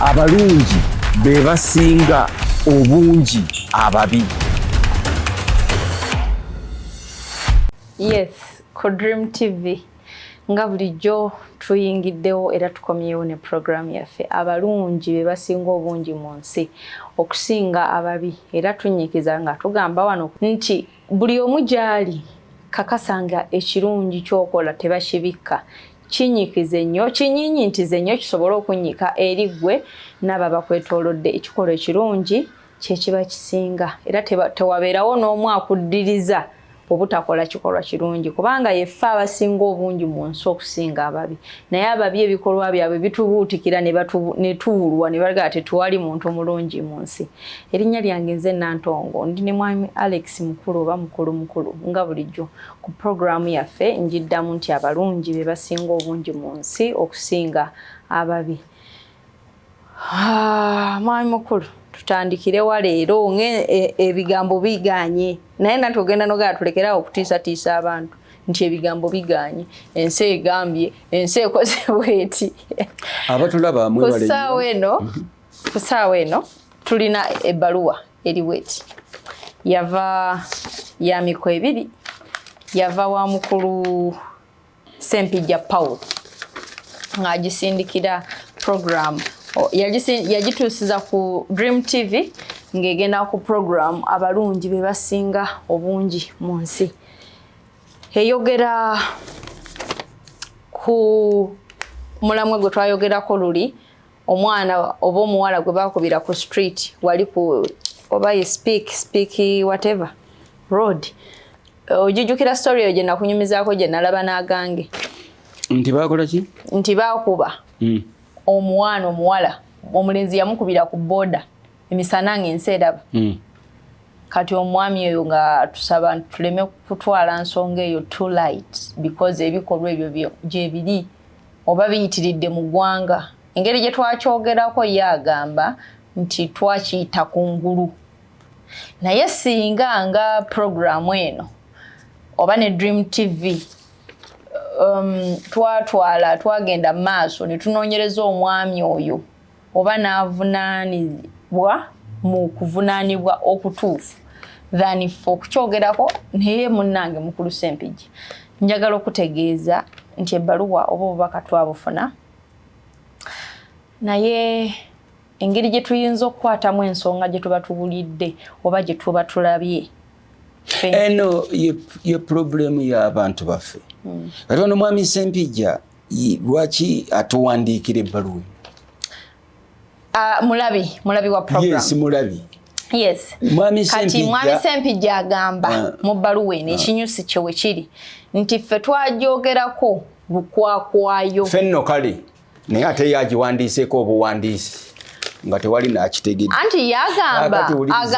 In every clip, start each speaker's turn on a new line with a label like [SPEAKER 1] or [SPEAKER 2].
[SPEAKER 1] abalungi be basinga obungi ababi.
[SPEAKER 2] Yes, ku Dream TV nga bulijjo tuyingiddewo era tukomyewo ne program yaffe abalungi be basinga obungi mu nsi okusinga ababi, era tunyikiza nga tugamba wano nti buli omu gy'ali kakasanga ekirungi ky'okola tebakibikka. Kinyikize nnyo, kinyinyintize nnyo kisobole okunnyika eri ggwe n'abo bakwetoolodde. Ekikolwa ekirungi kye kiba kisinga, era tewabeerawo n'omu akuddiriza obutakola kikolwa kirungi, kubanga yeffe abasinga obungi mu nsi okusinga ababi. Naye ababi ebikolwa byabwe bitubuutikira ne tuwulwa ne balaga tetuwali muntu mulungi mu nsi. Erinnya lyange nze Nantongo, ndi ne mwami Alex mukulu oba mukulu nga bulijjo ku programu yaffe njiddamu nti abalungi be basinga obungi mu nsi okusinga ababi. Mwami mukulu, tutandikirewa leero ebigambo biganye, naye nati ogenda nogala tulekerawo okutiisatiisa abantu nti ebigambo biganye, ensi egambye, ensi ekoze bweti.
[SPEAKER 1] Abatulaba
[SPEAKER 2] ku ssaawa eno tulina ebbaluwa eri bweti, yava ya miko ebiri, yava wa mukulu Ssempijja Paul ng'agisindikira program. Yagituusiza ku Dream TV ng'egenda ku program abalungi be basinga obungi mu nsi. Eyogera ku mulamwa gwe twayogerako luli, omwana oba omuwala gwe bakubira ku street wali ku oba ye speak whatever road. Ojijukira story eyo gye nakunyumizaako gye nalaba n'agange.
[SPEAKER 1] Nti bakola ki?
[SPEAKER 2] Nti baakuba omwana omuwala omulenzi yamukubira ku boda emisana ng'ensi eraba. Kati omwami oyo nga tusaba tuleme kutwala nsonga eyo too light, because ebikolwa ebyo gye biri oba biyitiridde mu ggwanga. Engeri gye twakyogerako ye agamba nti twakiyita kungulu. Naye singa nga programu eno oba ne Dream TV twagenda maaso ne tunoonyereza omwami oyo oba n'avunaanibwa mu kuvunaanibwa okutuufu than ffe okukyogerako. Naye munnange mukulu Ssempijja, njagala okutegeeza nti ebbaluwa oba obubaka twabufuna, naye engeri gye tuyinza okukwatamu ensonga gye tuba tubulidde oba gye tuba tulabye
[SPEAKER 1] eno ye problemu y'abantu baffe. Kati ono mwami Ssempijja lwaki atuwandiikira ebbaluwa? Mulabi wa program. Yes, mulabi.
[SPEAKER 2] Yes. Kati mwami Ssempijja agamba mu bbaluwa eno ekinyusi kye we kiri nti ffe twagyogerako lukwakwayo.
[SPEAKER 1] Fenno kale naye ate yagiwandiiseeko obuwandiisi nga tewali n'akitegedde.
[SPEAKER 2] Anti yagamba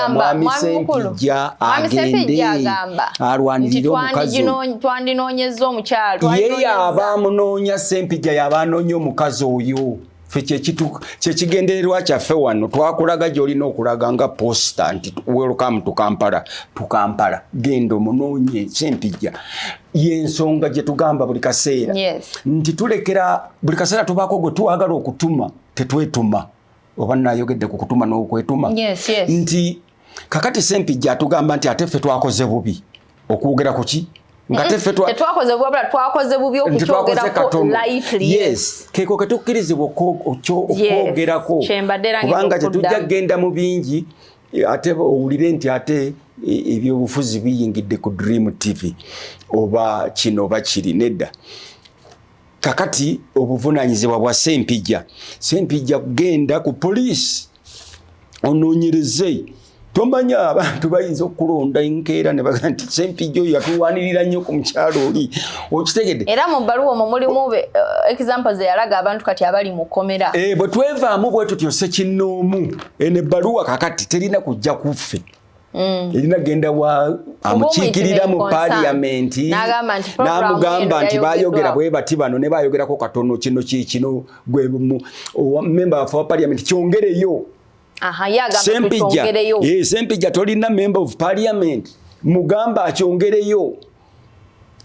[SPEAKER 2] mwami mukulu mwami Ssempijja agamba
[SPEAKER 1] alwanirire omukazi
[SPEAKER 2] twandinoonyeza omukyalo.
[SPEAKER 1] Ye yaba amunoonya, Ssempijja yaba anoonya omukazi oyo. Ffe kyekigendererwa kyaffe wano twakulaga gy'olina okulaga nga posta nti welcome to Kampala. Genda omunoonye Ssempijja. Y'ensonga gye tugamba buli kaseera nti tulekera buli kaseera tubaako gwe twagala okutuma tetwetuma. Oba nayogedde ku kutuma n'okwetuma. Nti kakati Ssempijja atugamba nti ate ffe twakoze bubi okuwogera ku ki? Nga
[SPEAKER 2] tetwakoze bubi okukyogerako lightly.
[SPEAKER 1] Yes, keeko ketukkirizibwa okwogerako kubanga tetujja kgenda mu bingi ate owulire nti ate ebyobufuzi biyingidde ku Dream TV oba kino oba kiri. Nedda, kakati obuvunaanyizibwa bwa Ssempijja kugenda ku poliisi onoonyereze. Tomanya abantu bayinza okulonda enkeera ne baga nti Ssempijja oyo yatuwanirira nnyo ku mukyalo oli. Okitegedde?
[SPEAKER 2] Era mu bbaluwa omwo mulimu examples eyalaga abantu kati abali mu kkomera.
[SPEAKER 1] Bwe twevaamu bwe tutyo Ssekinnoomu eno ebbaluwa kakati terina kujja kuffe. Erina genda wa amukiikirira mu paaliyamenti n'amugamba nti baayogera bwe bati bano ne baayogerako katono kino kikino gwe member waffe wa paaliyamenti kyongereyo. Ssempijja tolina member of parliament mugamba akyongereyo.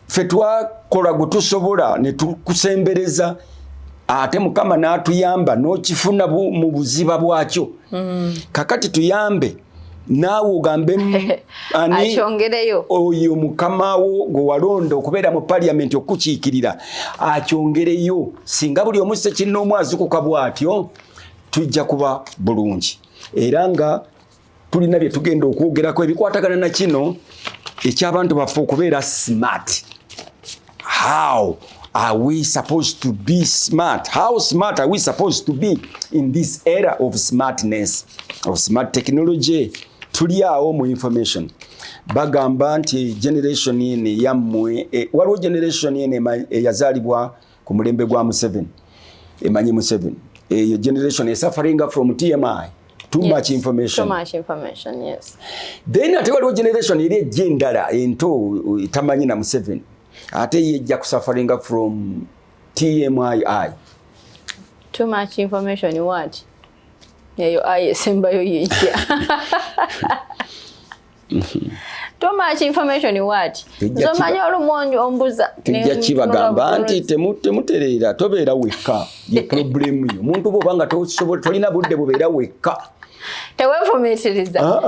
[SPEAKER 1] Ffe twakola gwe tusobola ne tukusembereza ate mukama n'atuyamba n'okifuna mu buziba bwakyo. Kakati tuyambe naawe ogambe
[SPEAKER 2] akyongereyo
[SPEAKER 1] oyo mukama wo gwe walonda okubeera mu paliamenti okukiikirira akyongereyo. Singa buli omu Ssekinnoomu azukuka bw'atyo tujja kuba bulungi. Era nga tulina bye tugenda okwogerako ebikwatagana na kino eky'abantu baffe okubeera smart. How are we supposed to be smart? How smart are we supposed to be in this era of smartness, of smart technology? Tuli awo mu information. Bagamba nti generation yene yammwe waliwo generation yene yazaalibwa ku mulembe gwa Museveni. Emanyi Museveni. Eyo generation is suffering from TMI. Too much information.
[SPEAKER 2] Too much information, yes.
[SPEAKER 1] Then ate waliwo generation eri ejjendala ento tamanyi na Museveni. Ate yejja suffering from TMI.
[SPEAKER 2] Too much information what? Eyo ayesembayo yejja. Too much information what? Zomanyi olumonjo ombuza.
[SPEAKER 1] Tujja kibagamba nti temutereera tobeera wekka. Ye problem yo. Muntu bw'obanga tolina budde bubeera wekka.
[SPEAKER 2] Teweefumiitiriza.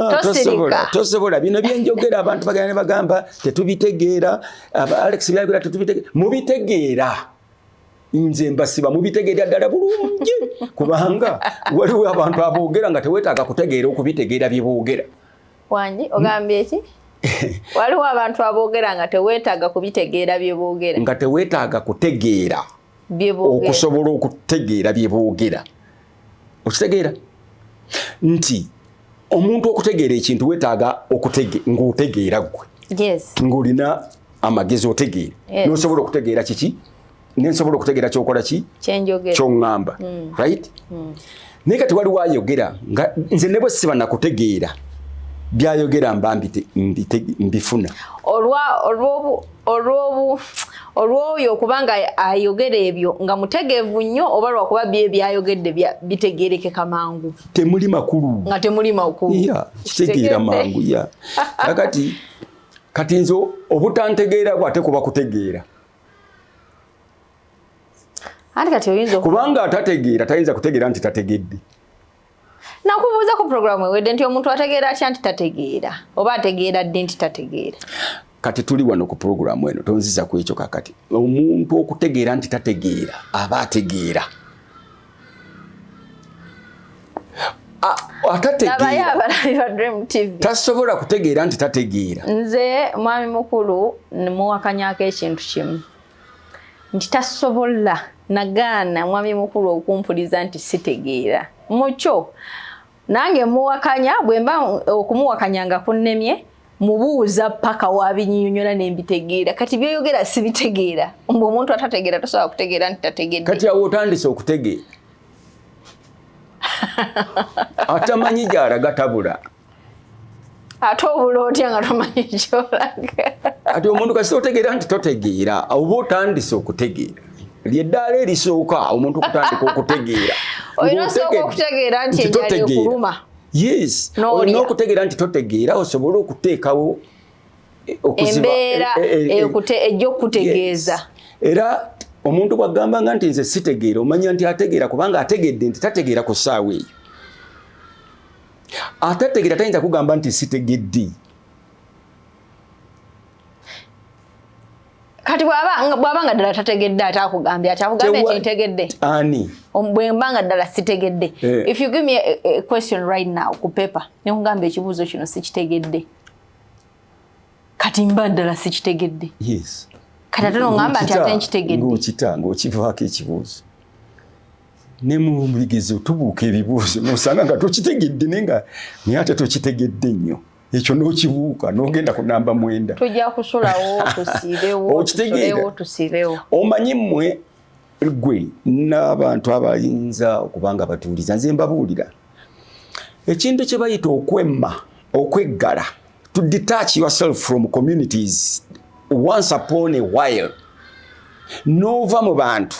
[SPEAKER 1] Tosobola. Bino byenjogera abantu bagamba tetubitegeera. Alex byagera tetubitegeera. Mubitegeera. Nze mbasiba mubitegeera ddala bulungi. Kubanga waliwo abantu aboogera nga teweetaaga kutegeera okubitegeera bye boogera.
[SPEAKER 2] Wanji ogambye ki? Waliwo abantu aboogera nga teweetaaga kubitegeera bye boogera.
[SPEAKER 1] Nga teweetaaga kutegeera bye boogera. Okusobola okutegeera bye boogera. Okitegeera? Nti omuntu okutegeera ekintu weetaaga ng'otegeera gwe.
[SPEAKER 2] Yes.
[SPEAKER 1] Ng'olina amagezi otegeera.
[SPEAKER 2] Yes.
[SPEAKER 1] N'osobola okutegeera kiki? Nensobola okutegeera ky'okola ki?
[SPEAKER 2] Kyenjogera.
[SPEAKER 1] Ky'oŋŋamba. Right? Naye kati waliwo ayogera nga nze ne bwe siba nakutegeera byayogera mba mbifuna. Olw'oyo okubanga ayogera ebyo nga mutegeevu nnyo oba lwakuba byayogedde bitegeerekeka mangu. Temuli makulu.
[SPEAKER 2] Nga temuli makulu.
[SPEAKER 1] Kitegeera mangu. Kati nze obutantegeera bw'ate kuba kutegeera. Kubanga atategeera tayinza kutegeera nti tategedde.
[SPEAKER 2] Nakubuuza ku programu ewedde nti omuntu ategeera atya nti tategeera oba ategeera ddi nti tategeera.
[SPEAKER 1] Kati tuli wano ku programu eno tonziza ku ekyo kakati. Omuntu okutegeera nti tategeera aba ategeera. Tasobola kutegeera nti tategeera.
[SPEAKER 2] Nze mwami mukulu muwakanyako ekintu kimu nti tasobola nagaana mwami mukulu okumpuliza nti sitegeera. Mucho nange muwakanya bwemba okumuwakanya nga kunnemye mubuuza paka wabinnyonnyola n'embitegeera. Kati byeyogera sibitegeera. Omuntu atategeera tasobola kutegeera nti tategedde.
[SPEAKER 1] Kati awo otandise okutegeera. Atamanyi gy'alaga tabula.
[SPEAKER 2] Ate obula otya nga tomanyi gy'olaga.
[SPEAKER 1] Ati omuntu kasi otegeera nti totegeera oba otandise okutegeera. Lyeddaala erisooka omuntu okutandika okutegeera.
[SPEAKER 2] Olina osooka okutegeera nti enjala ekuluma.
[SPEAKER 1] Yes. Olina okutegeera nti totegeera osobola okuteekawo
[SPEAKER 2] embeera ejja okukutegeeza.
[SPEAKER 1] Era omuntu bw'agambanga nti nze sitegeera omanya nti ategeera kubanga ategedde nti tategeera ku ssaawa eyo. Atategeera tayinza kugamba nti sitegedde.
[SPEAKER 2] Kati bw'abanga ddala tategedde ate akugambye ati akugambye nti ntegedde.
[SPEAKER 1] Ani?
[SPEAKER 2] Bwe mbanga ddala sitegedde. If you give me a question right now ku paper ne nkugamba ekibuuzo kino sikitegedde. Kati mba ddala sikitegedde.
[SPEAKER 1] Yes.
[SPEAKER 2] Kati ate n'oŋŋamba nti ate nkitegedde.
[SPEAKER 1] Ng'okivaako ekibuuzo. Ne mu bigezo tubuuka ebibuuzo n'osanga nga tokitegedde naye ate tokitegedde nnyo. Ekyo n'okibuuka n'ogenda ku namba 9.
[SPEAKER 2] Tujja kusulawo tusiibewo.
[SPEAKER 1] Omanyi mmwe gwe n'abantu abayinza okubanga batuuliza nze mbabuulira. Ekintu kye bayita okweggala, to detach yourself from communities once upon a while. N'ova mu bantu.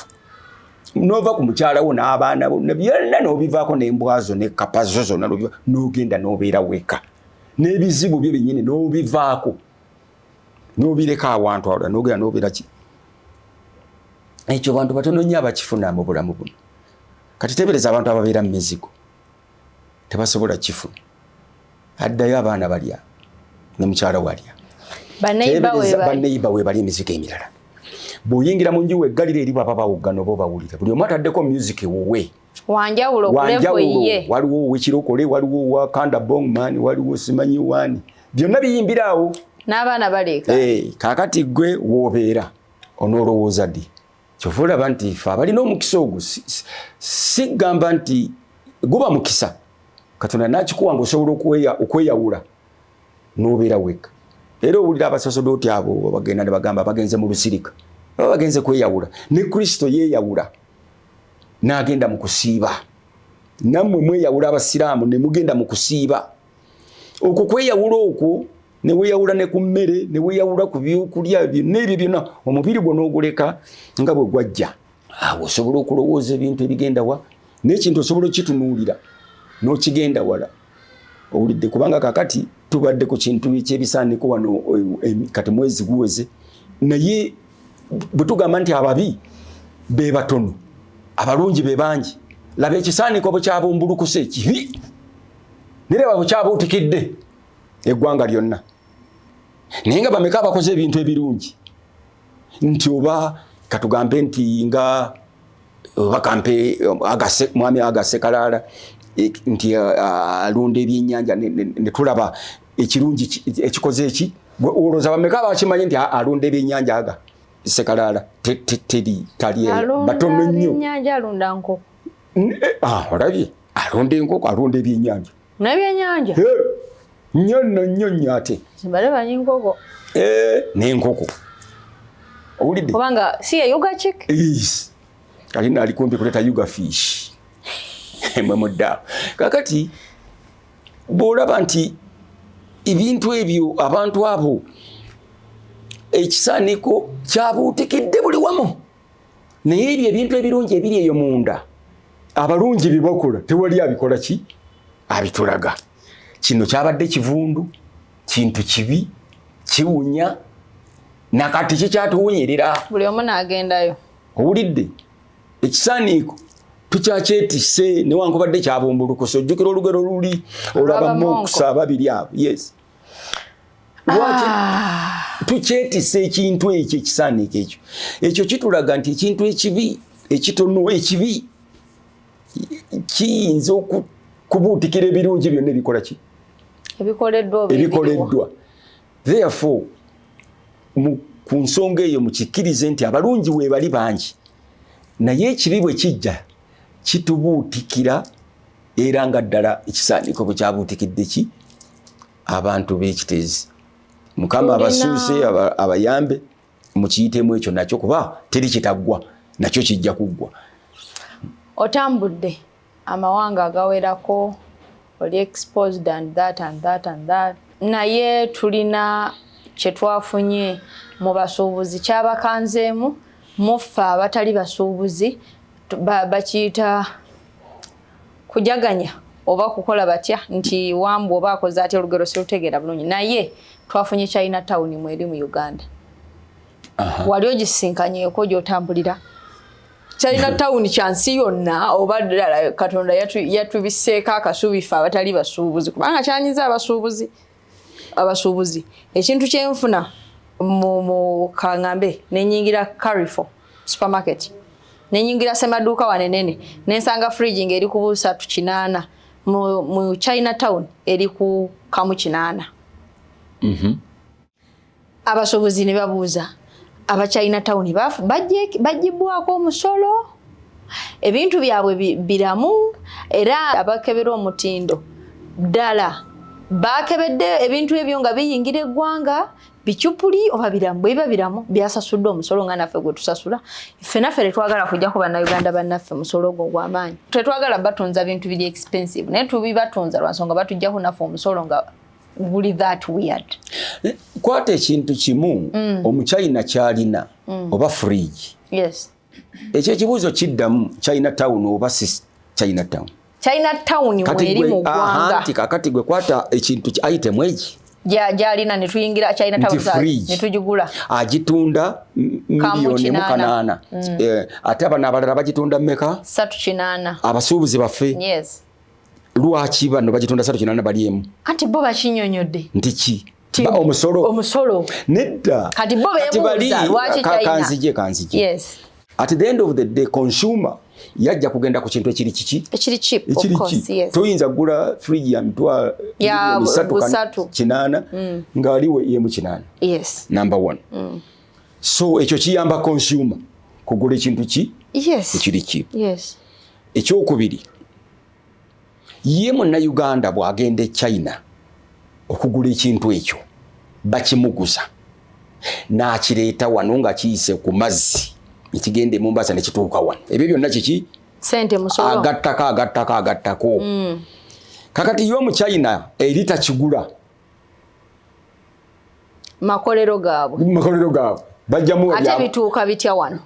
[SPEAKER 1] N'ova ku mukyala wo n'abaana bo byonna n'obivaako n'embwazo ne kapazo zonna n'ogenda n'obeera weka. N'ebizibu byo byennyini n'obivaako n'obireka awantu awala n'ogenda n'obeera ki ekyo bantu batono nnyo abakifuna mu bulamu buno. Kati tebereza abantu ababeera mu mizigo tebasobola kifuna. Addayo abaana balya ne mukyala walya. Baneiba we bali emizigo emirala. Bw'oyingira mu nju weggalira eri baba bawuggana oba bawulira. Buli omu ataddeko music wuwe.
[SPEAKER 2] Wanjawulo kulevo ye.
[SPEAKER 1] Waliwo wekirokole, waliwo wa Kanda Bongman, waliwo simanyi wani. Byonna biyimbirawo.
[SPEAKER 2] N'abaana baleeka.
[SPEAKER 1] Kaakati gwe w'obeera onoolowooza ddi. Kyova olaba nti fe abalina omukisa ogwo sigamba nti guba mukisa. Katonda n'akikuwa ng'osobola okweyawula n'obeera wekka. Era owulira abasasodooti abo bagenda ne bagamba bagenze mu lusirika. Baba bagenze kweyawula. Ne Kristo yeeyawula n'agenda mu kusiiba. Nammwe mweyawula abasiraamu ne mugenda mu kusiiba. Okwo kweyawula okwo ne weeyawula ne ku mmere ne weeyawula ku byokulya n'ebyo byonna omubiri gwo n'oguleka nga bwe gwajja. Awo osobola okulowooza ebintu ebigenda wa n'ekintu osobola okitunuulira n'okigenda wala. Owulidde kubanga kakati tubadde ku kintu ekyebisaaniko wano kati mwezi guweze. Naye bwe tugamba nti ababi be batono abalungi be bangi. Laba ekisaaniko bwe kyabumbulukuse ekibi nereba bwe kyabuutikidde eggwanga lyonna. Naye nga bameka abakoze ebintu ebirungi nti oba katugambe nti nga bakampe mwami Agase Kalaala nti alunda ebyennyanja ne tulaba ekirungi ekikoze eki. Olowooza bameka bakimanyi nti alunda ebyennyanja aga Sekalaala tali batono nnyo.
[SPEAKER 2] Ebyennyanja alunda nkoko.
[SPEAKER 1] Olabye alunda enkoko alunda ebyennyanja.
[SPEAKER 2] N'ebyennyanja?
[SPEAKER 1] Nnyo ate.
[SPEAKER 2] Simbale banyi nkoko.
[SPEAKER 1] N'enkoko. Owulidde?
[SPEAKER 2] Kubanga si ye Yuga chick?
[SPEAKER 1] Yes. Kali naali kumpi kuleta Yuga fish. Mwe muddawo. Kakati bw'olaba nti ebintu ebyo abantu abo ekisaaniko kyabuutikidde buli wamu. Naye ebyo ebintu ebirungi ebiri eyo munda abalungi bye bakola tewali abikola ki? Abitulaga. Kino kyabadde kivundu, kintu kibi, kiwunya, nakati kikyatuwunyirira.
[SPEAKER 2] Buli omu n'agendayo.
[SPEAKER 1] Owulidde? Ekisaaniiko tukyakyetisse newankubadde kyabumbulukusa. Ojjukira olugero luli olaba monks ababiri abo. Yes. Lwaki tukyetisse ekintu ekyo ekisaaniiko ekyo. Ekyo kitulaga nti ekintu ekibi ekitono ekibi kiyinza okubuutikira ebirungi byonna ebikola ki? Ebikoleddwa. Therefore ku nsonga eyo mukikkirize nti abalungi we bali bangi naye ekibi bwe kijja kitubuutikira era nga ddala ekisaaniko bwe kyabuutikidde ki? Abantu b'ekiteezi. Mukama abasuuse abayambe mukiyitemu ekyo nakyo kuba teri kitaggwa nakyo kijja kuggwa.
[SPEAKER 2] Otambudde amawanga agawerako oli exposed and that. Naye tulina kye twafunye mu basuubuzi kyabakanzeemu muffe abatali basuubuzi bakiyita kujaganya oba kukola batya nti wambu oba akoze atya olugero sirutegeera bulungi. Naye twafunye Chinatown mweri mu Uganda. Wali ogisinkanyeeko gy'otambulira? Chinatown kyansi yonna oba ddala Katonda yatubiseeko akasubi ffe abatali basuubuzi kubanga kyanyiza abasuubuzi. Ekintu kyenfuna mu kaŋŋambe nenyingira Carrefour supermarket nenyingira semaduuka wanenene nensanga fridge ng'eri ku 380 mu Chinatown eri ku 180. Abasuubuzi ne babuuza aba Chinatown bagibwako omusolo ebintu byabwe biramu era abakebera omutindo ddala bakebedde ebintu ebyo nga biyingira eggwanga bicyupuli oba biramu bwe biramu byasasudde omusolo nga naffe gwe tusasula. Ffe naffe tetwagala kujja ku bannayuganda bannaffe musolo ogwo gw'amaanyi. Tetwagala batunza bintu biri expensive naye tubibatunza lwa nsonga batujjako naffe omusolo nga guli that weird.
[SPEAKER 1] Kwata ekintu kimu omuchina kyalina oba fridge.
[SPEAKER 2] Yes.
[SPEAKER 1] Ekyo ekibuuzo kiddamu Chinatown oba si Chinatown.
[SPEAKER 2] Chinatown mweri mu ggwanga.
[SPEAKER 1] Kakati gwe kwata ekintu item egi
[SPEAKER 2] Jalina ne tuyingira China Town ne tujigula.
[SPEAKER 1] Agitunda milioni mu 8. Ate abana abalala bagitunda mmeka?
[SPEAKER 2] 3.8.
[SPEAKER 1] Abasuubuzi baffe.
[SPEAKER 2] Yes.
[SPEAKER 1] Lwaki bano bagitunda 3.8 bali emu?
[SPEAKER 2] Anti bo bakinyonyodde.
[SPEAKER 1] Ndiki? Omusolo. Nedda.
[SPEAKER 2] Kati bo beebuuza lwaki China?
[SPEAKER 1] Kanzije.
[SPEAKER 2] Yes.
[SPEAKER 1] At the end of the day, consumer yajja kugenda ku kintu ekiri kiki?
[SPEAKER 2] Ekiri cheap, of course, yes.
[SPEAKER 1] Toyinza gula fridge ya mitwa
[SPEAKER 2] ya
[SPEAKER 1] 3.8 nga aliwe ye mu 8.
[SPEAKER 2] Yes.
[SPEAKER 1] Number 1. So ekyo kiyamba consumer kugula ekintu ki?
[SPEAKER 2] Yes.
[SPEAKER 1] Ekiri cheap.
[SPEAKER 2] Yes.
[SPEAKER 1] Ekyokubiri, ye muna Uganda bwagende China okugula ekintu ekyo bakimuguza n'akireeta wano nga kiyise ku mazzi ekigende Mombasa ne kituuka wano. Ebyo byonna kiki?
[SPEAKER 2] Sente musolo.
[SPEAKER 1] Agattako. Kakati yo mu China erita kigula.
[SPEAKER 2] Makolero gaabwe.
[SPEAKER 1] Bajjamu
[SPEAKER 2] ate bituuka bitya wano?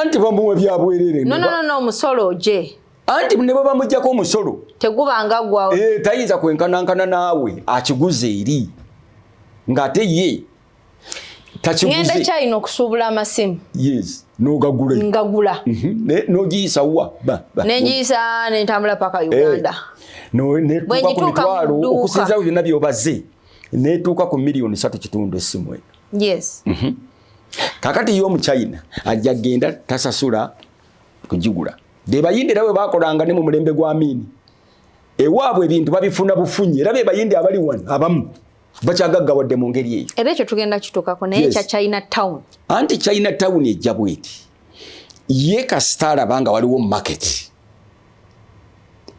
[SPEAKER 1] Anti bamuwe byabwerere.
[SPEAKER 2] No, musolo je.
[SPEAKER 1] Anti ne baba mujjako omusolo.
[SPEAKER 2] Tegubanga gwa.
[SPEAKER 1] Tayinza kwenkanankana naawe akiguze eri. Ng'ate ye takiguze.
[SPEAKER 2] Ngenda China okusuubula amasimu.
[SPEAKER 1] Yes. N'ogagula.
[SPEAKER 2] Ngagula.
[SPEAKER 1] N'ogiyisa wa?
[SPEAKER 2] N'engiyisa n'entambula paka Uganda.
[SPEAKER 1] Netuuka ku mitwalo okusinza byonna byobaze. Netuuka ku milioni 3.5 essimu eno.
[SPEAKER 2] Yes.
[SPEAKER 1] Kakati yo mu China ajja genda tasasula kugigula. Bebayindi nawe bakolanga ne mu mulembe gwa Amini. Ewaabwe ebintu babifuna bufunye. Era bebayindi abali wano abamu bakyagaggawadde mu ngeri eyo.
[SPEAKER 2] Era ekyo tugenda kituukako naye kya China Town.
[SPEAKER 1] Anti China Town ejja bweti. Ye kasitala banga waliwo market.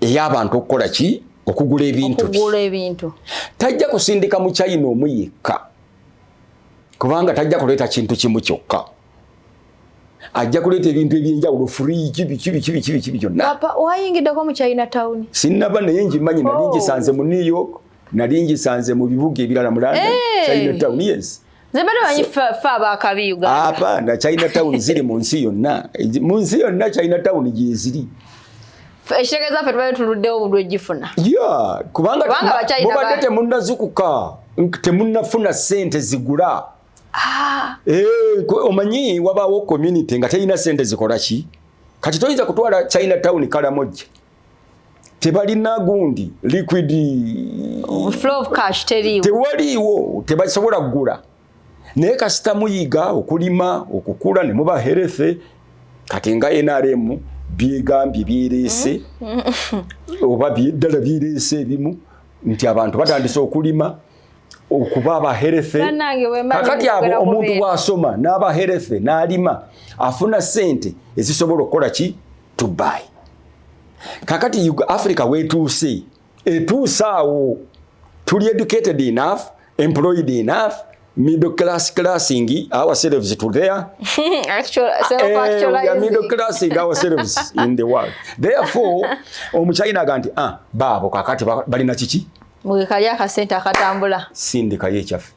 [SPEAKER 1] Ey'abantu okukola ki? Okugula ebintu. Tajja kusindika mu China omu yekka. Kubanga tajja kuleeta kintu kimu kyokka. Ajja kuleeta ebintu ebyenjawulo fridge kibi kyonna.
[SPEAKER 2] Papa wayingiddeko mu China Town?
[SPEAKER 1] Sinnaba naye ngimanyi nali ngisanze mu New York, nali ngisanze mu bibuga ebirala mu London. China Town, yes.
[SPEAKER 2] Zebali banyi fa bakabi Uganda.
[SPEAKER 1] Hapana, China Town ziri mu nsi yonna. Mu nsi yonna China Town gye ziri.
[SPEAKER 2] Eshegeza fe twali tuluddewo obudwe gifuna.
[SPEAKER 1] Yeah, kubanga mubadde temunnazukuka, temunnafuna ssente zigula. Omanyi wabaawo community nga terina ssente zikola ki? Kati toyinza kutwala China Town Karamoja. Tebalina gundi liquid
[SPEAKER 2] flow of cash teriwo.
[SPEAKER 1] Tewaliwo, tebasobola kugula. Naye kasita muyiga okulima okukula ne muba health kati nga NRM byegambye byerese oba byedala byerese ebimu nti abantu batandise okulima okuba aba health. Kakati abo omuntu wasoma n'aba health n'alima afuna sente ezisobola okukola ki? To buy. Kakati Africa wetuuse etuusaawo tuli educated enough, employed enough, middle class classing ourselves to there.
[SPEAKER 2] Actually,
[SPEAKER 1] we are middle classing ourselves in the world. Therefore, China ganti babo kakati balina kiki?
[SPEAKER 2] Mukali akasente akatambula.
[SPEAKER 1] Sindika yechafu.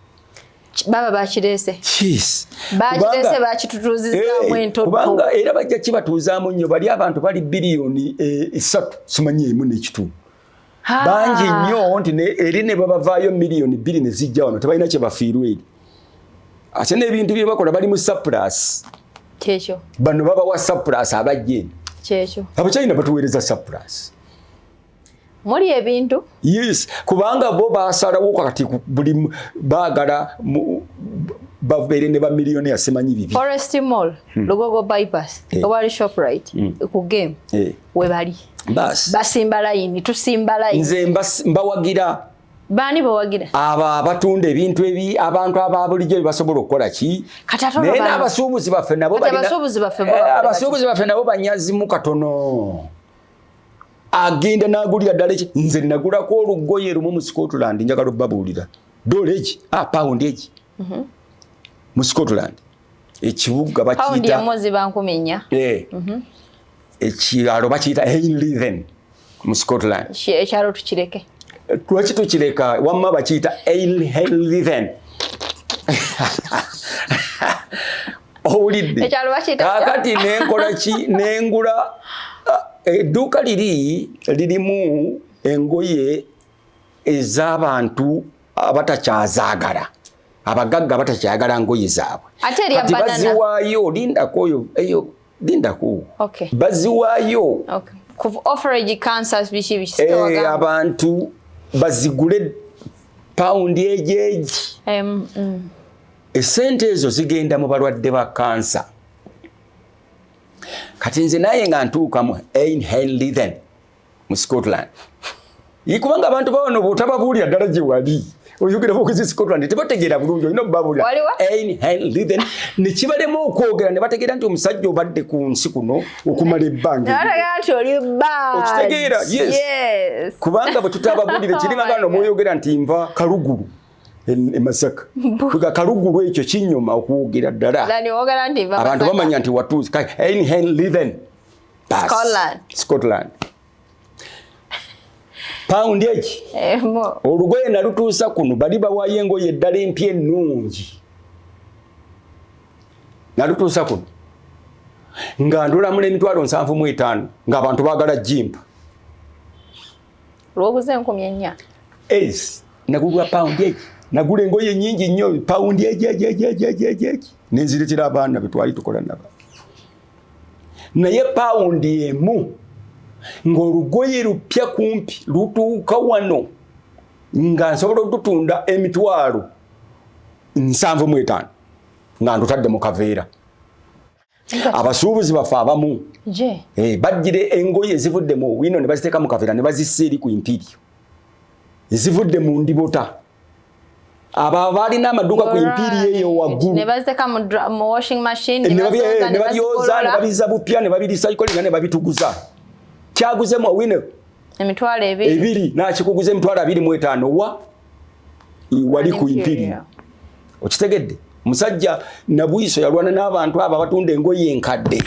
[SPEAKER 2] Baba bakirese.
[SPEAKER 1] Yes.
[SPEAKER 2] Bakirese bakitutuuzizaamu entoto.
[SPEAKER 1] Kubanga era bajja kibatuuzaamu nnyo bali abantu bali biliyoni 3 simanyi emu n'ekitundu. Bangi nnyo nti eri ne babavaayo miliyoni 2 ne zijja wano tebalina kye bafiirwa eri. Ate n'ebintu bye bakola bali mu surplus.
[SPEAKER 2] Kyekyo.
[SPEAKER 1] Bano babawa surplus abajja eno.
[SPEAKER 2] Kyekyo.
[SPEAKER 1] Abachina batuweereza surplus.
[SPEAKER 2] Muli ebintu?
[SPEAKER 1] Yes, kubanga bo basalawo kati buli baagala babeere ne ba miliyoni asimanyi bibi.
[SPEAKER 2] Forest Mall, Lugogo bypass, Owari Shoprite, ku game. We bali. Basimba line, tusimba line.
[SPEAKER 1] Nze mbawagira.
[SPEAKER 2] Bani bawagira?
[SPEAKER 1] Aba abatunda ebintu ebi abantu ababulijjo basobola okukola ki? Naye n'abasuubuzi baffe nabo balina. Abasuubuzi baffe nabo banyazimu katono. Agenda n'agulira ddala eki nze nagulako olugoye lumu mu Scotland njagala obbabuulira dola eki pound eki mu Scotland ekibuga bakiyita
[SPEAKER 2] pound ya mozi bankumenya
[SPEAKER 1] ekiralo bakiyita Hailithen mu Scotland
[SPEAKER 2] ekyalo tukireke
[SPEAKER 1] lwaki tukireka wamma bakiyita Hailithen owulidde
[SPEAKER 2] ekyalo bakiyita
[SPEAKER 1] kakati nenkola ki nengula edduuka lirimu engoye ez'abantu abatakyazagala abagagga batakyagala ngoye zaabwe
[SPEAKER 2] ati
[SPEAKER 1] baziwaayo lindako
[SPEAKER 2] okay
[SPEAKER 1] baziwaayo
[SPEAKER 2] okay ku offerage cancer bishi
[SPEAKER 1] abantu bazigule paundi ejeji esente ezo zigenda mu balwadde ba kansa kati nze naye nga ntuuka mu Einhenlithen mu Scotland ikubanga abantu bawono botababuulira ddala gye wali oyogera bokuzi Scotland tebategeera bulungi olina okubabuulira Einhenlithen ne kibalema okwogera ne bategeera nti omusajja obadde ku nsi kuno okumala ebbanga okitegeera yes kubanga bwe tutababuulire kiringa ngano mwoyogera nti nva Kaluguru Masaka kuga Kaluguru ekyo kinyuma okwogera ddala abantu bamanya nti watuuzi Einhenlithen Scotland paundi eki olugoye nalutuusa kuno bali bawaayo engoye eddala empya ennungi nalutuusa kuno nga ndulamula emitwalo 75 ng'abantu baagala jimpa
[SPEAKER 2] lwoguze 4,000
[SPEAKER 1] nagulwa paundi eki nagula engoye nyingi nnyo paundi eki nenziretera abaana betwali tukola nabo naye paundi emu ng'olugoye lupya kumpi lutuuka wano nga nsobola okutunda emitwalo 75 nga ndutadde mu kaveera abasuubuzi bafe abamu bajjire engoye ezivudde wino ne baziteeka mu kaveera ne bazissa eri ku impirio ezivudde mu ndibota aba balina amaduuka ku impirio eyo waggulu
[SPEAKER 2] ne baziteeka mu washing machine
[SPEAKER 1] ne babyoza ne babiza bupya ne babiricyclinga ne babituguza kyaguze mu wino
[SPEAKER 2] emitwalo 2
[SPEAKER 1] nakikuguza emitwalo 25 wa wali ku impirio okitegedde musajja Nabwiiso yalwana n'abantu abo abatunda engoye enkadde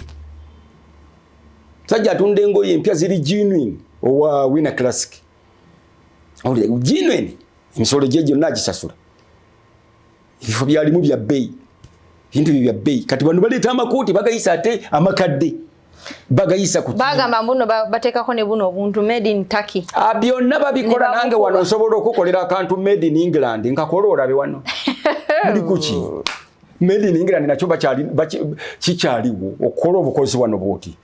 [SPEAKER 1] musajja atunda engoye empya ziri genuine owa Winner Classic genuine emisolo gye gyonna agisasula ebifo byalimu bya bbeeyi bintu bya bbeeyi kati bano baleeta amakooti bagayisa ate amakadde bagayisa ku
[SPEAKER 2] bagamba mbuno bateekako ne buno obuntu made in Turkey
[SPEAKER 1] byonna babikola nange wano nsobola okukolera akantu made in England nkakola olabe wano muli kuki made in England nakyo kikyaliwo okukola obukozi wano bwoti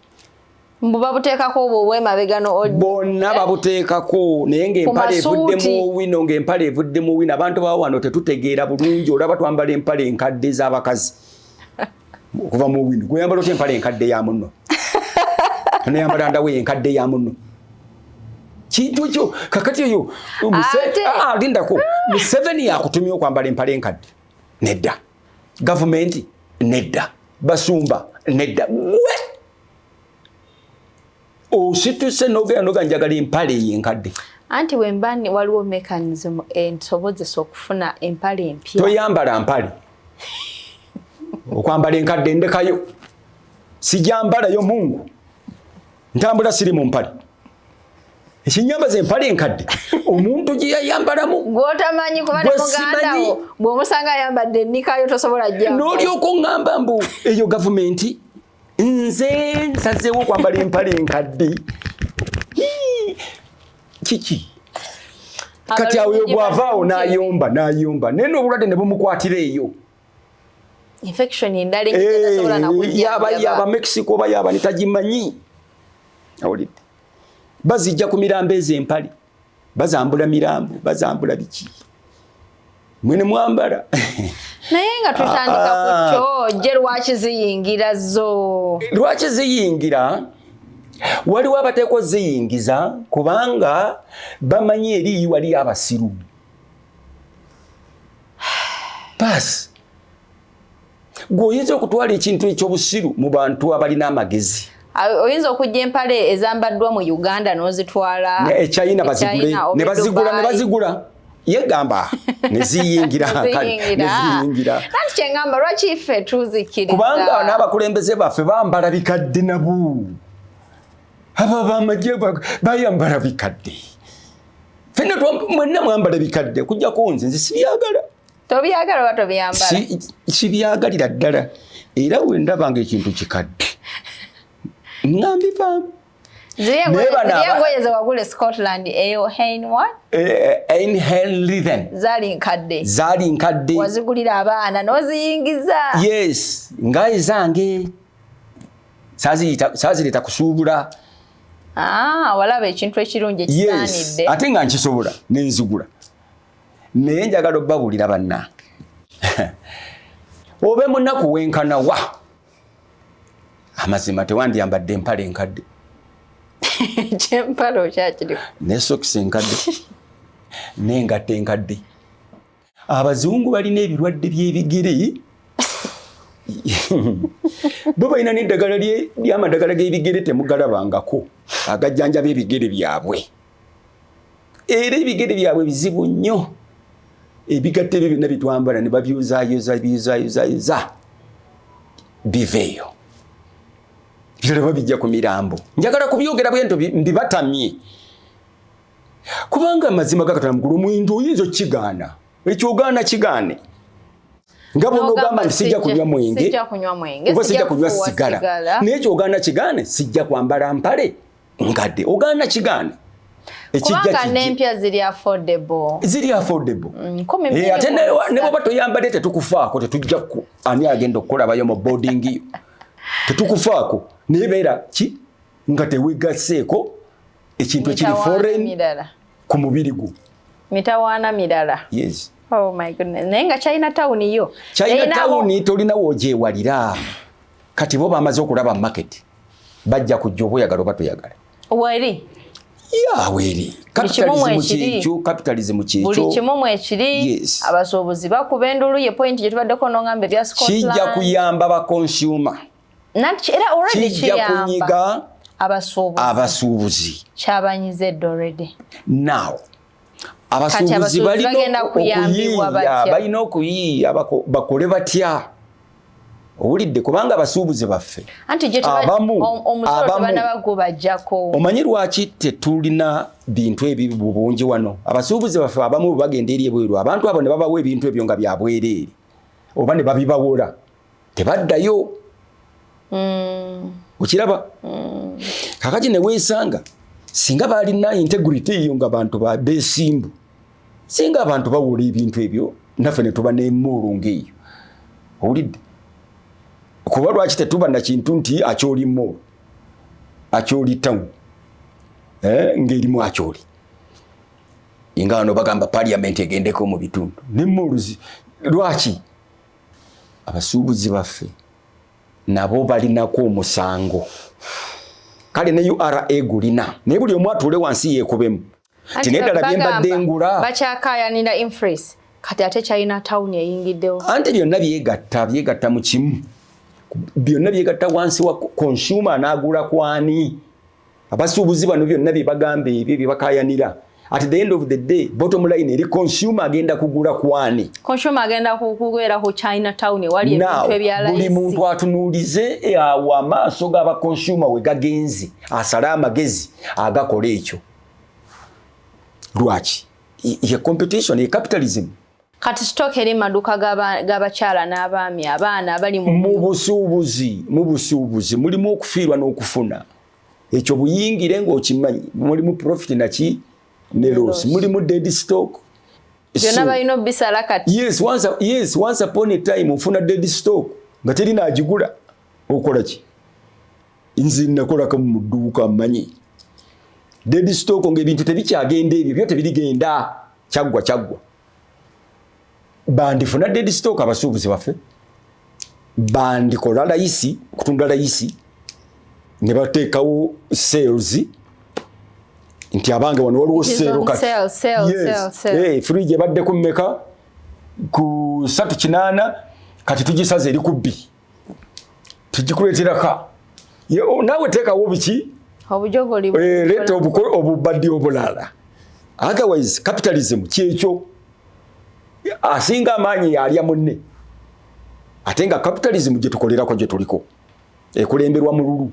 [SPEAKER 2] mbuba buteekako obwo bwemabegano
[SPEAKER 1] bonna babuteekako naye ng'empale evuddemu wino ng'empale evuddemu wino abantu bawo wano tetutegeera bulungi olaba twambala empale enkadde z'abakazi okuva mu wino gweyambala otya empale enkadde ya munno neyambala ndawe enkadde ya munno kintu kyo kakati eyo lindako Museveni yakutumya okwambala empale enkadde nedda gavumenti nedda basumba nedda osituse nogera njagala empale yenkadde
[SPEAKER 2] anti wembani waliwo mechanism ensobozesa okufuna empale empya
[SPEAKER 1] toyambala mpale okwambala enkadde ndekayo sijambala yo Mungu ntambula siri mu mpale ekinyambaza empale enkadde omuntu gye yayambalamu
[SPEAKER 2] gwotamanyi kuba ne muganda wo bw'omusanga ayambadde ennikayo tosobola jja
[SPEAKER 1] n'olyoka oŋŋamba mbu eyo gavumenti nze nsazeewo okwambala empale enkadde kiki kati awo bw'avaawo n'ayomba naye n'obulwadde ne bumukwatira eyo
[SPEAKER 2] infection endala tasobola nakujja
[SPEAKER 1] yaba Mexico oba yaba nitagimanyi awulidde bazijja ku mirambo ez'empale bazambula mirambo bazambula biki mwene mwambala
[SPEAKER 2] naye nga tutandika ku kyo je lwaki ziyingira zo
[SPEAKER 1] lwaki ziyingira waliwo abateeko ziyingiza kubanga bamanyi eri wali abasiru basi gwoyinza okutwala ekintu ekyobusiru mu bantu abalina amagezi
[SPEAKER 2] oyinza okujja empale ezambaddwa mu Uganda n'ozitwala
[SPEAKER 1] China bazigule ne bazigula yegamba neziyingira
[SPEAKER 2] nanti kyengamba lwaki iffe tuzikiriza
[SPEAKER 1] kubanga n'abakulembeze baffe bambala bikadde nabo aba bamagye bayambala bikadde fenna mwenna mwambala bikadde kujjako nze sibyagala
[SPEAKER 2] tobyagala oba tobyambala
[SPEAKER 1] sibyagalira ddala era we ndabanga ekintu kikadde ngambivaamu
[SPEAKER 2] Ziyangoye wagule Scotland eyo Hein what?
[SPEAKER 1] Ein Henry zali nkadde
[SPEAKER 2] wazigulira abaana noziyingiza.
[SPEAKER 1] Yes, ngai zange sazileta kusuubula.
[SPEAKER 2] Walaba ekintu ekirungi ekisaanidde.
[SPEAKER 1] Ate nga nkisobola nenzigula. Naye njagala obbabulira banna. Obe munaku wenkana wa. Amazima tewandiyambadde empale enkadde.
[SPEAKER 2] Kyempalo kyakiri.
[SPEAKER 1] Ne socks enkadde. N'engatte enkadde. Abazungu balina ebirwadde by'ebigere. Bo balina n'eddagala ly'amadagala g'ebigere temugalabangako. Agajjanja b'ebigere byabwe. Era ebigere byabwe bizibu nnyo. Ebigatte bye byonna bitwambala ne babyuzaayoza biveeyo. Biraba bijja ku mirambo. Njagala kubyogera bwento mbibatamye. Kubanga amazima gakatala mugulu mwindu oyinza kigaana. Ekyogaana kigaane. Ngabo gamba sijja kunywa mwenge. Sijja kunywa sigala. N'ekyogaana kigaane sijja kwambala mpale nkadde. Ogaana kigaane.
[SPEAKER 2] Kubanga n'empya ziri affordable.
[SPEAKER 1] Ate ne bw'oba toyambadde tetukufaako tetujja ani agenda okukolabayo mu boarding yo. Tetukufaako. Nebeera ki nga tewegaseeko ekintu ekiri foreign ku mubiri gwo.
[SPEAKER 2] Mitawaana mirala.
[SPEAKER 1] Yes.
[SPEAKER 2] Oh my goodness. Naye nga Chinatown yo.
[SPEAKER 1] Chinatown tolina wogyewalira. Kati bo bamaze okulaba market. Bajja kujja obuyagala oba toyagala.
[SPEAKER 2] Weri?
[SPEAKER 1] Weri. Capitalism kyekyo.
[SPEAKER 2] Buli kimu mwekiri. Abasuubuzi bakuba endulu ye point gye tubaddeko n'ongambe bya Scotland.
[SPEAKER 1] Kijja kuyamba ba consumer.
[SPEAKER 2] Era already
[SPEAKER 1] kiyamba abasuubuzi.
[SPEAKER 2] Kyabanyizedde already.
[SPEAKER 1] Now, abasuubuzi balina okuyiiya bakole batya. Owulidde kubanga abasuubuzi baffe. Omanyi lwaki tetulina bintu ebibi bungi wano. Abasuubuzi baffe abamu bagenda eri ebweru. Abantu abo ne babawa ebintu ebyo nga bya bwereere. Oba ne babibawola. Tebaddayo. Ukiraba? Kakati ne weesanga singa balina integrity eyo nga bantu beesimbu. Singa abantu bawola ebintu ebyo naffe ne tuba n'emmulu ng'eyo. Owulidde? Kuba lwaki tetuba na kintu nti akyoli mmulu. Akyoli town. Ng'erimu akyoli. Inga wano bagamba parliament egendeko mu bitundu. N'emmuluzi. Lwaki? Abasuubuzi baffe nabo balinako omusango. Kale ne URA gulina. Naye buli omu atuule wansi yeekubemu. Tineddala bye mbadde ngula.
[SPEAKER 2] Bakyakaayanira infrace. Kati ate Chinatown eyingiddewo.
[SPEAKER 1] Anti byonna byegatta mu kimu. Byonna byegatta wansi wa consumer n'agula kwani. Abasuubuzi bano byonna bye bagamba ebyo bye bakaayanira. At the end of the day, bottom line eri consumer agenda kugula kwani.
[SPEAKER 2] Consumer agenda kugwera ku Chinatown wali ebintu ebyalayisi.
[SPEAKER 1] Buli muntu atunuulize awo amaaso g'aba consumer we gagenze asala amagezi agakola ekyo. Lwaki? Ye competition, ye capitalism.
[SPEAKER 2] Kati stock eri maduka g'abakyala n'abaami abaana abali
[SPEAKER 1] mu busuubuzi mulimu okufiirwa n'okufuna. Ekyo buyingire ng'okimanyi mulimu profit naki ne loss. Mulimu dead stock.
[SPEAKER 2] Byonna balina bisala kati.
[SPEAKER 1] Yes, once upon a time ofuna dead stock nga terina agigula okola ki? Nzi nakolako mu dduuka mmanyi. Dead stock ng'ebintu tebikyagenda ebyo byo tebirigenda kyaggwa. Bandifuna dead stock abasuubuzi baffe. Bandikola layisi, kutunda layisi. Ne bateekawo sales. Nti abange wano waliwo sale kati.
[SPEAKER 2] Sale.
[SPEAKER 1] Fridge ebadde ku mmeka ku 3.8 kati tugisaze eri ku 2. Tugikuleeteraka. Naawe teekawo biki?
[SPEAKER 2] Obujogoli.
[SPEAKER 1] Leeta obubadde obulala. Otherwise capitalism kyekyo. Asinga amaanyi yalya munne. Ate nga capitalism gye tukolerako gye tuliko. Ekulemberwa mu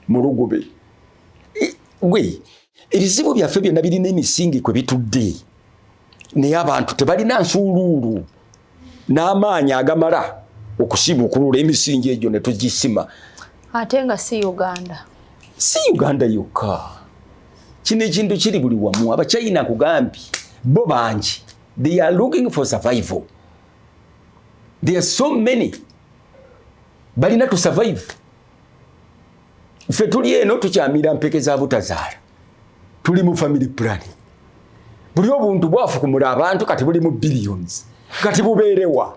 [SPEAKER 1] lugube. Ebizibu byaffe byonna birina emisingi kwe bitudde. Naye abantu tebalina nsuuluulu n'amaanyi agamala okusibuukulula emisingi egyo ne tugisima.
[SPEAKER 2] Ate nga si Uganda.
[SPEAKER 1] si Uganda yokka kino ekintu kiri buli wamu abachina kugambye bo bangi they are looking for survival there are so many balina to survive ffe tuli eno tukyamira mpeke za butazaala tuli mu family planning buli obuntu bwafukumula abantu kati buli mu billions kati bubeerewa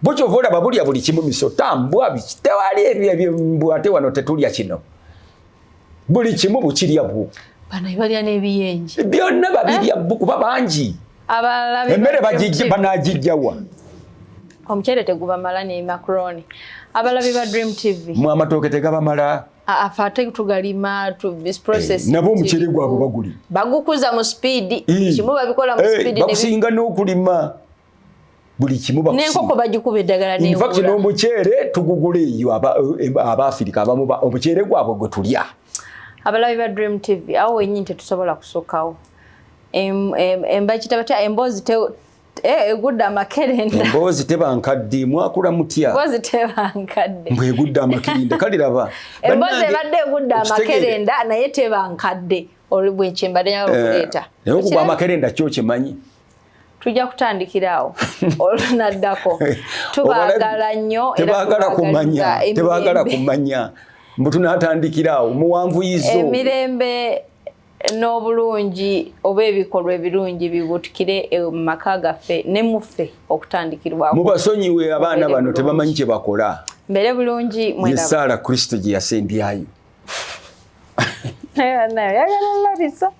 [SPEAKER 1] bochovola babulya buli kimu misotambwa bitewali ebyo mbwate wano tetulya kino buli kimu bukirya bwo
[SPEAKER 2] bana ibalya n'ebiyenje
[SPEAKER 1] byonna babirya buku babangi
[SPEAKER 2] abalabi
[SPEAKER 1] emmere bagijja banagijjawa
[SPEAKER 2] omukyere tegubamala ne macaroni abalabi ba Dream TV
[SPEAKER 1] mu amatooke tegabamala
[SPEAKER 2] afate tugalima to this process
[SPEAKER 1] nabo omukyere gwabo baguli
[SPEAKER 2] bagukuza mu speed kimu babikola mu speed ne
[SPEAKER 1] bakusinga n'okulima buli kimu bakusinga
[SPEAKER 2] n'enkoko bagikuba eddagala ne
[SPEAKER 1] in fact n'omukyere tugugule eyo Abafirika abamu omukyere gwabwe gwe tulya
[SPEAKER 2] abalabi ba Dream TV awo wenyini tetusobola kusokawo embakita embozi egudde amakerenda
[SPEAKER 1] emboozi tebankadde mwakula mutya
[SPEAKER 2] emboozi tebankadde
[SPEAKER 1] mbwe egudde amakerenda kale raba
[SPEAKER 2] emboozi ebadde egudde amakerenda naye tebankadde olubwekyembadde yaluleeta
[SPEAKER 1] naye okuba amakerenda kyo kimanyi
[SPEAKER 2] tujja kutandikirawo olunaddako tubaagala nnyo
[SPEAKER 1] tebaagala kumanya mbu tunatandikirawo muwanvuyizo
[SPEAKER 2] emirembe n'obulungi oba ebikolwa ebirungi bibutukire mu maka gaffe ne muffe okutandikirwawo
[SPEAKER 1] mubasonyiwe abaana bano tebamanyi kye bakola
[SPEAKER 2] mbere bulungi
[SPEAKER 1] mwera Yesaala Kristo gye yasembyayo
[SPEAKER 2] nayo yagala labisa